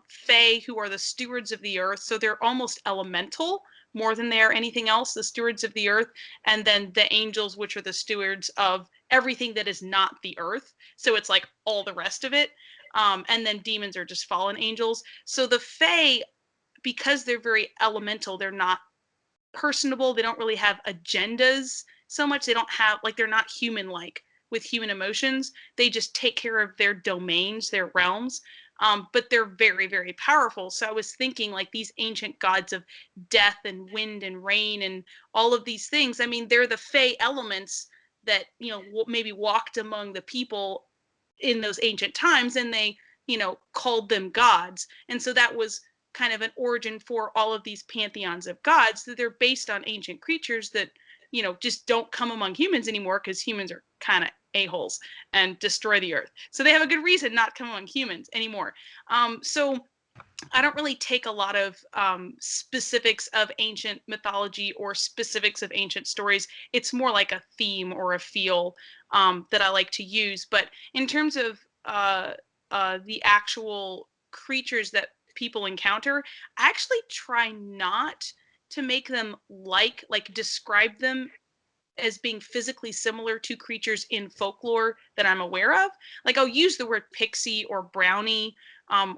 fae, who are the stewards of the earth. So they're almost elemental more than they're anything else, the stewards of the earth. And then the angels, which are the stewards of everything that is not the earth. So it's like all the rest of it. And then demons are just fallen angels. So the fae, because they're very elemental, they're not personable. They don't really have agendas so much. They don't have, like, they're not human like with human emotions. They just take care of their domains, their realms. But they're very, very powerful. So I was thinking, like, these ancient gods of death and wind and rain and all of these things. I mean, they're the fae elements that, you know, maybe walked among the people in those ancient times, and they, you know, called them gods. And so that was kind of an origin for all of these pantheons of gods, that they're based on ancient creatures that, you know, just don't come among humans anymore because humans are kind of a-holes and destroy the earth. So they have a good reason not to come among humans anymore. So I don't really take a lot of specifics of ancient mythology or specifics of ancient stories. It's more like a theme or a feel that I like to use. But in terms of the actual creatures that people encounter, I actually try not to make them like describe them as being physically similar to creatures in folklore that I'm aware of. Like, I'll use the word pixie or brownie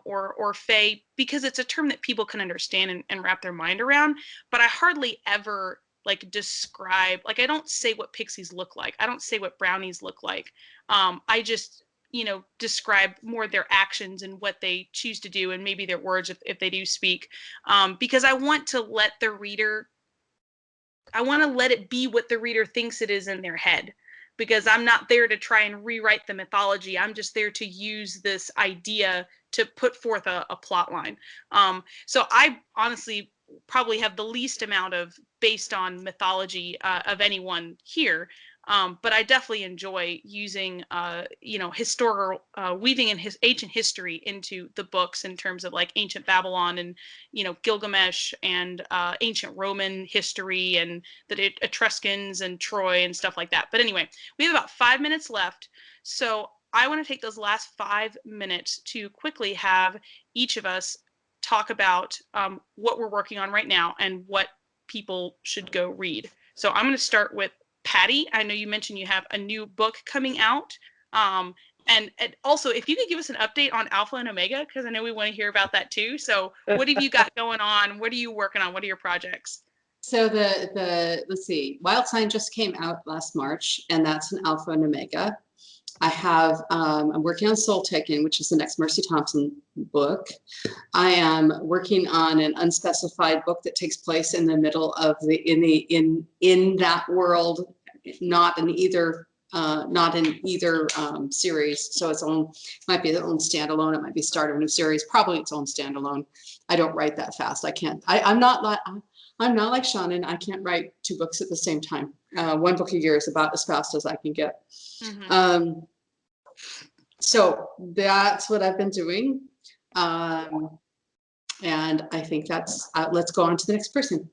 or fae because it's a term that people can understand and wrap their mind around. But I hardly ever like describe, like, I don't say what pixies look like. I don't say what brownies look like. I just, you know, describe more their actions and what they choose to do, and maybe their words if they do speak, because I want to let the reader, I want to let it be what the reader thinks it is in their head, because I'm not there to try and rewrite the mythology. I'm just there to use this idea to put forth a plot line. So I honestly probably have the least amount of based on mythology of anyone here. But I definitely enjoy using, you know, historical, weaving in ancient history into the books in terms of like ancient Babylon and, you know, Gilgamesh and ancient Roman history and the Etruscans and Troy and stuff like that. But anyway, we have about 5 minutes left. So I want to take those last 5 minutes to quickly have each of us talk about what we're working on right now and what people should go read. So I'm going to start with Patty. I know you mentioned you have a new book coming out. And also, if you could give us an update on Alpha and Omega, because I know we want to hear about that too. So what have you got going on? What are you working on? What are your projects? So let's see, Wild Sign just came out last March, and that's an Alpha and Omega. I have, I'm working on Soul Taken, which is the next Mercy Thompson book. I am working on an unspecified book that takes place in the middle of in that world, not in either series. So its own, might be its own standalone. It might be start of a new series. Probably its own standalone. I don't write that fast. I can't. I'm not like Seanan. I can't write 2 books at the same time. 1 book a year is about as fast as I can get. Mm-hmm. So that's what I've been doing. And I think that's, let's go on to the next person.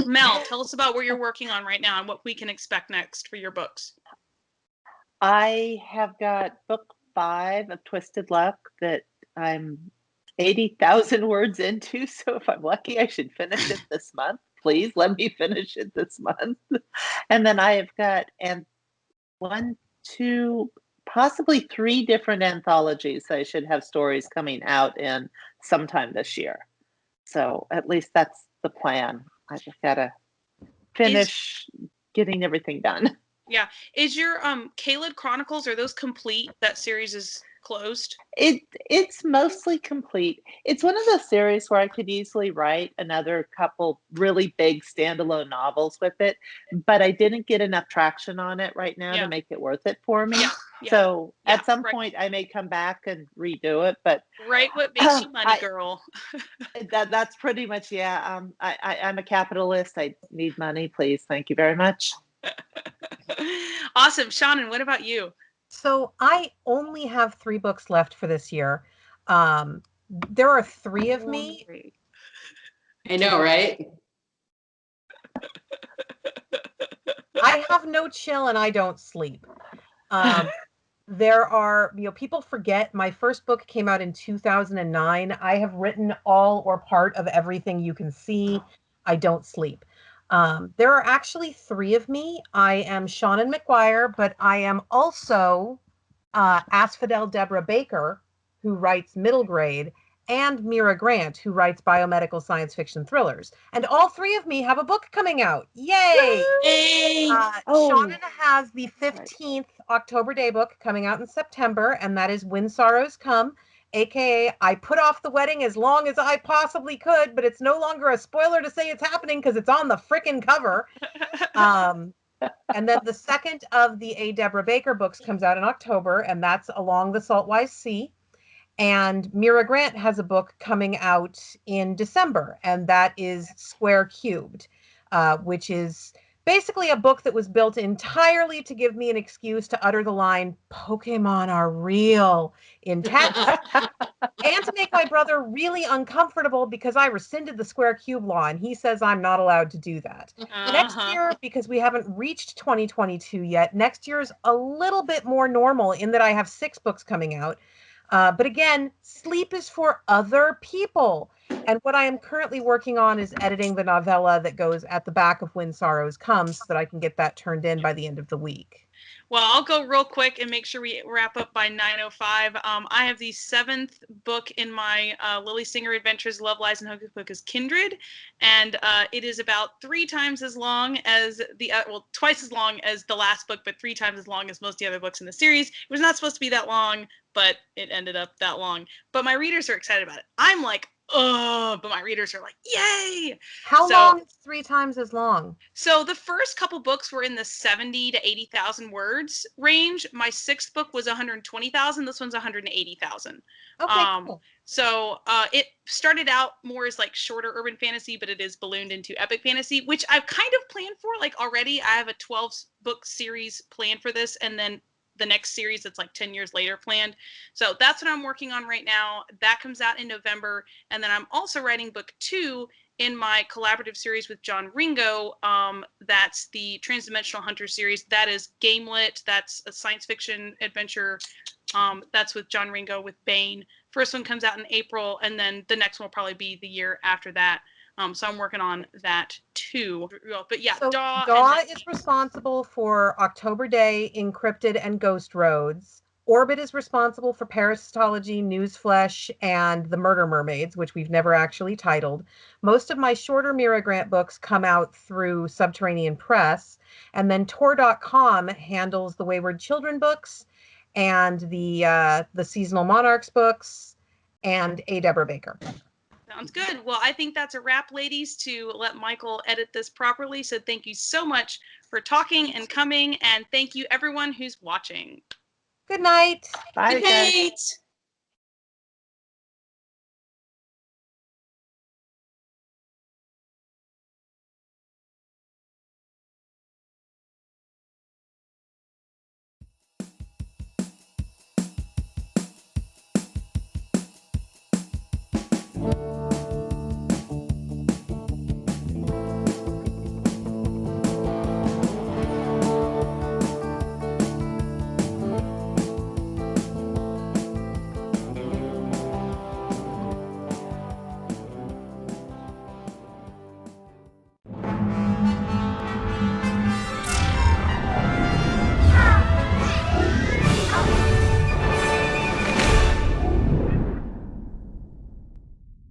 Mel, tell us about what you're working on right now and what we can expect next for your books. I have got book 5 of Twisted Luck that I'm 80,000 words into. So if I'm lucky, I should finish it this month. Please let me finish it this month. And then I have got 1, 2, possibly 3 different anthologies. I should have stories coming out in sometime this year. So at least that's the plan. I just gotta finish getting everything done. Yeah. Is your Caled Chronicles, are those complete? That series is closed? It's mostly complete. It's one of those series where I could easily write another couple really big standalone novels with it, but I didn't get enough traction on it right now to make it worth it for me. Yeah. So Yeah, at some right. point I may come back and redo it, but Write what makes you money, girl. that's pretty much, yeah. I'm a capitalist. I need money, please. Thank you very much. Awesome. Seanan, what about you? So I only have 3 books left for this year. There are 3 of me. I know, right? I have no chill and I don't sleep. There are, people forget my first book came out in 2009. I have written all or part of everything you can see. I don't sleep. There are actually 3 of me. I am Seanan McGuire, but I am also Asphodel Deborah Baker, who writes middle grade, and Mira Grant, who writes biomedical science fiction thrillers. And all 3 of me have a book coming out. Yay! Seanan has the 15th October Day book coming out in September, and that is When Sorrows Come, aka I put off the wedding as long as I possibly could, but it's no longer a spoiler to say it's happening because it's on the frickin' cover. And then the second of the A. Deborah Baker books comes out in October, and that's Along the Saltwise Sea. And Mira Grant has a book coming out in December, and that is Square Cubed, which is basically a book that was built entirely to give me an excuse to utter the line, Pokemon are real, in text, and to make my brother really uncomfortable because I rescinded the square cube law, and he says I'm not allowed to do that. Next year, because we haven't reached 2022 yet, next year is a little bit more normal in that I have 6 books coming out. But again, sleep is for other people. And what I am currently working on is editing the novella that goes at the back of When Sorrows Come so that I can get that turned in by the end of the week. Well, I'll go real quick and make sure we wrap up by 9:05. I have the 7th book in my Lily Singer Adventures Love, Lies, and Hocus Pocus Kindred, and it is about 3 times as long as twice as long as the last book, but 3 times as long as most of the other books in the series. It was not supposed to be that long, but it ended up that long. But my readers are excited about it. I'm like, oh, but my readers are like, yay! How long is 3 times as long? So the first couple books were in the 70 to 80,000 words range. My 6th book was 120,000. This one's 180,000. Okay, cool. So it started out more as like shorter urban fantasy, but it is ballooned into epic fantasy, which I've kind of planned for. Like already, I have a 12-book series planned for this, and then the next series that's like 10 years later planned. So that's what I'm working on right now. That comes out in November, and then I'm also writing book 2 in my collaborative series with John Ringo. That's the Transdimensional Hunter series. That is Gamelit. That's a science fiction adventure. That's with John Ringo with Bane. First one comes out in April, and then the next one will probably be the year after that. So I'm working on that too. But yeah, so Daw is responsible for October Day, Encrypted, and Ghost Roads. Orbit is responsible for Parasitology, Newsflesh, and The Murder Mermaids, which we've never actually titled. Most of my shorter Mira Grant books come out through Subterranean Press, and then Tor.com handles the Wayward Children books and the Seasonal Monarchs books and A. Deborah Baker. Sounds good. Well, I think that's a wrap, ladies, to let Michael edit this properly. So thank you so much for talking and coming, and thank you everyone who's watching. Good night. Bye, Good guys. night. Bye.